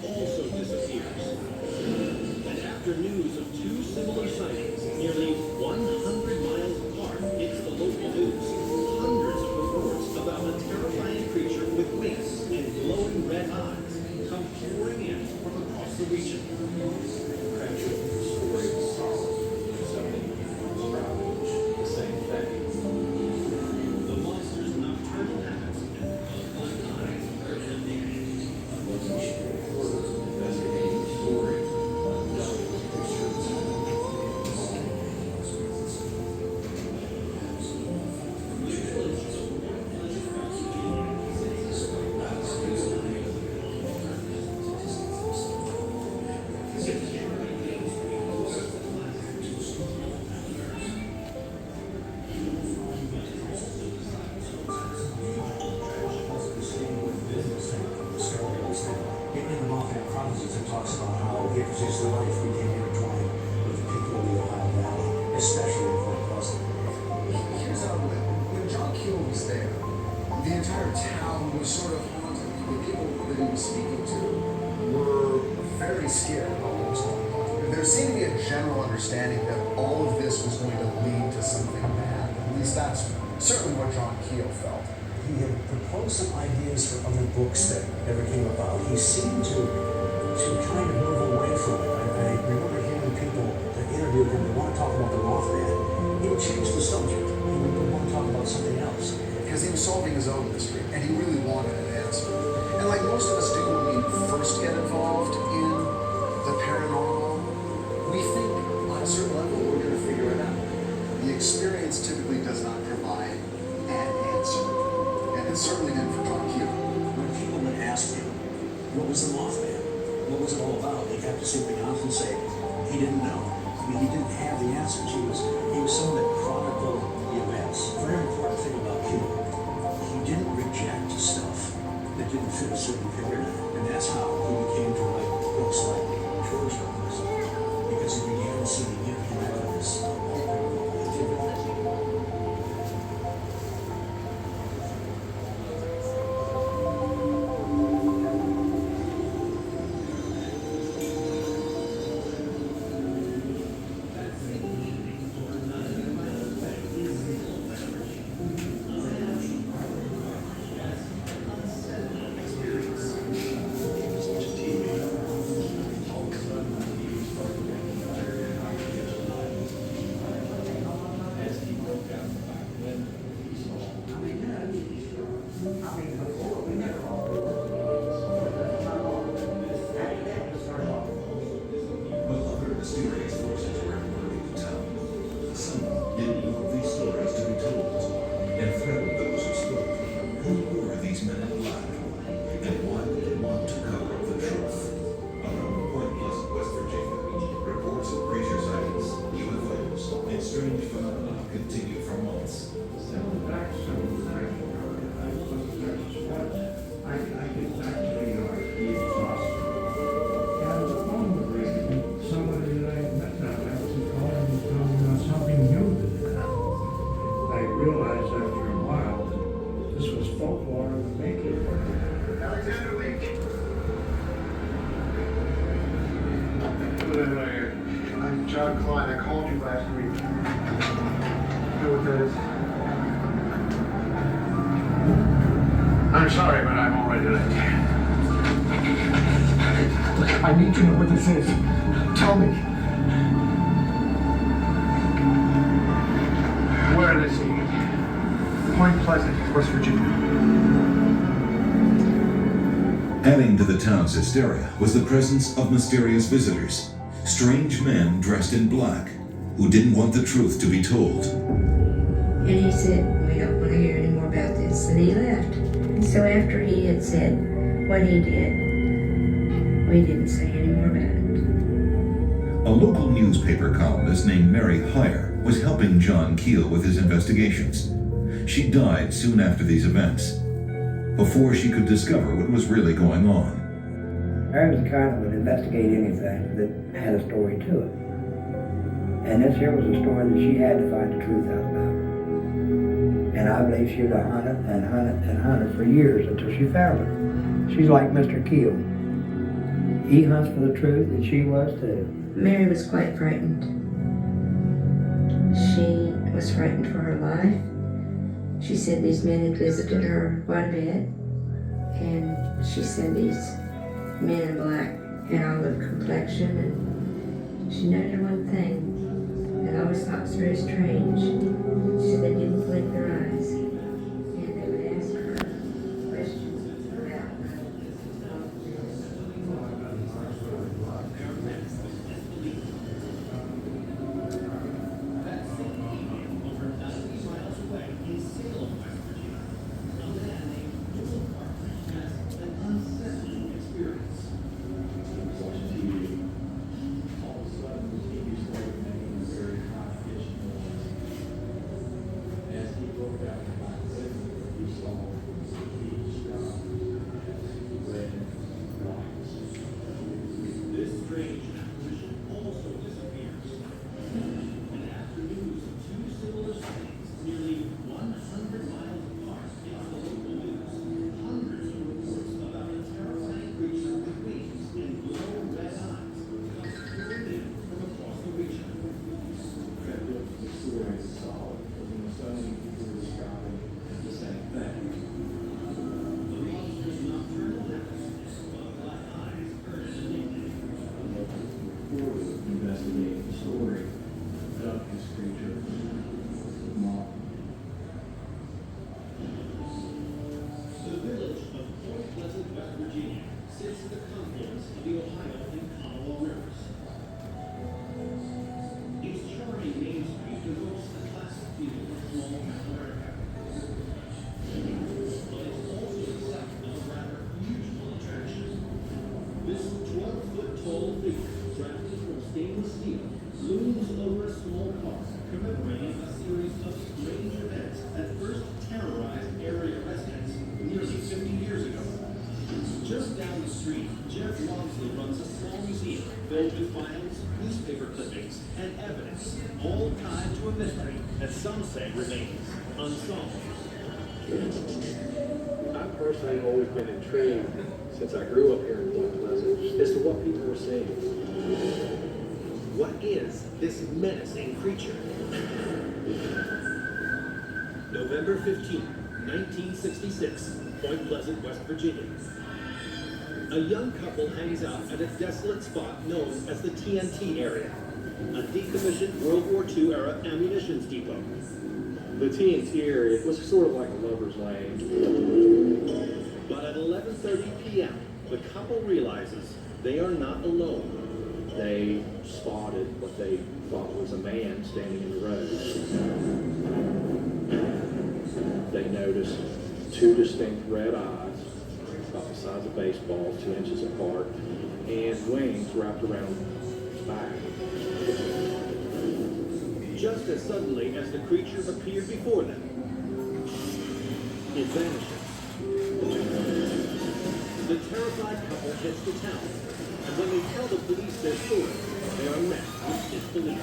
also disappears. And after news of two similar sightings nearly 100 miles apart hits the local news, hundreds of reports about a terrifying creature with wings and glowing red eyes come pouring in from across the region. The monster's nocturnal habits and bloodline eyes are In the Mothman Chronicles, it talks about how his life became intertwined with the people of the Ohio Valley, especially in Fort Pleasant. Here's how it went. When John Keel was there, the entire town was sort of haunted. The people that he was speaking to were very scared about what was going on. There seemed to be a general understanding that all of this was going to lead to something bad. At least that's certainly what John Keel felt. He had proposed some ideas for other books that never came about. He seemed to kind of move away from it. I remember hearing people that interviewed him, they want to talk about the Mothman. He would change the subject. He would want to talk about something else. Because he was solving his own mystery, and he really wanted an answer. And like most of us do when we first get involved in the paranormal, we think on a certain level we're going to figure it out. The experience typically does not provide an answer. And it certainly didn't for John Keel. When people would ask him, what was the Mothman? What was it all about? He'd have to simply honestly say, he didn't know. I mean, he didn't have the answers. He was someone that chronicled the events. Very important thing about Keel. He didn't reject stuff that didn't fit a certain paradigm. And that's how he became to write books like George Books. Because he began seeing interconnectedness of all paranormal activity. John Klein, I called you last week. You know what that is? I'm sorry, but I'm already late. Look, I need to know what this is. Tell me. Where are they seeing it? Point Pleasant, West Virginia. Adding to the town's hysteria was the presence of mysterious visitors. Strange men dressed in black who didn't want the truth to be told. And he said, we don't want to hear any more about this, and he left. And so after he had said what he did, we didn't say any more about it. A local newspaper columnist named Mary Heyer was helping John Keel with his investigations. She died soon after these events, before she could discover what was really going on. Mary was the kind that would investigate anything that had a story to it. And this here was a story that she had to find the truth out about. And I believe she would have hunted and hunted and hunted for years until she found her. She's like Mr. Keel. He hunts for the truth, and she was too. Mary was quite frightened. She was frightened for her life. She said these men had visited her quite a bit, and she said these men in black had olive complexion, and she noted one thing that I always thought was very strange. She said they didn't blink their eyes, and they would ask her questions about Over 90 miles away in Salem, West Virginia, a man named Newell Partridge has an unsettling experience. He was watching TV. All of a sudden, the TV started making a very high-pitched noise. As he looked out the back window, he saw the huge sky as red lights. This strange apparition also disappears. And after news of two similar sightings nearly 100 miles apart in the local news, hundreds of reports about a terrifying creature with wings and glowing red eyes come pouring in from across the region. That look at the story is solid, but then suddenly people were describing the same thing. The monster's nocturnal habits, black eyes, earned a nickname. Investigating the story of this creature, Mothman. The village of Pleasent, West Virginia, sits at the confluence of the Ohio and Kanawha rivers. Its charming main street devotes a classic feel of small town America. But it's also the site of a rather unusual attraction. This 12-foot tall figure, drafted from stainless steel, looms over a small park, commemorating a series of strange events that first terrorized area residents nearly 50 years ago. Just down the street, Jeff Walmsley runs a small museum filled with files, newspaper clippings, and evidence, all tied to a mystery that some say remains unsolved. I've personally always been intrigued since I grew up here in Point Pleasant as to what people were seeing. What is this menacing creature? November 15, 1966, Point Pleasant, West Virginia. A young couple hangs out at a desolate spot known as the TNT area, a decommissioned World War II era ammunitions depot. The TNT area was sort of like a lover's lane. But at 11:30 p.m., the couple realizes they are not alone. They spotted what they thought was a man standing in the road. They noticed two distinct red eyes, about the size of baseballs, 2 inches apart, and wings wrapped around its back. Just as suddenly as the creature appeared before them, it vanishes. The terrified couple heads to town, and when they tell the police their story, they are met with disbelief.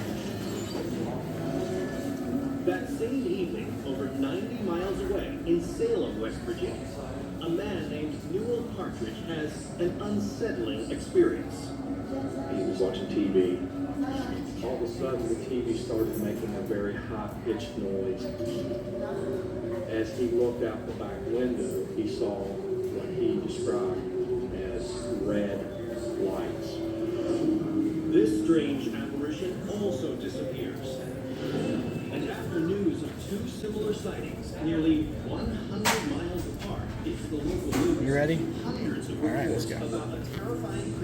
That same evening, over 90 miles away in Salem, West Virginia, a man named Newell Partridge has an unsettling experience. He was watching TV. All of a sudden, the TV started making a very high-pitched noise. As he looked out the back window, he saw what he described as red lights. This strange apparition also disappears. And after news of two similar sightings nearly 100 miles apart, it's the local news. You ready? Hundreds of All right, let's reports go. about a terrifying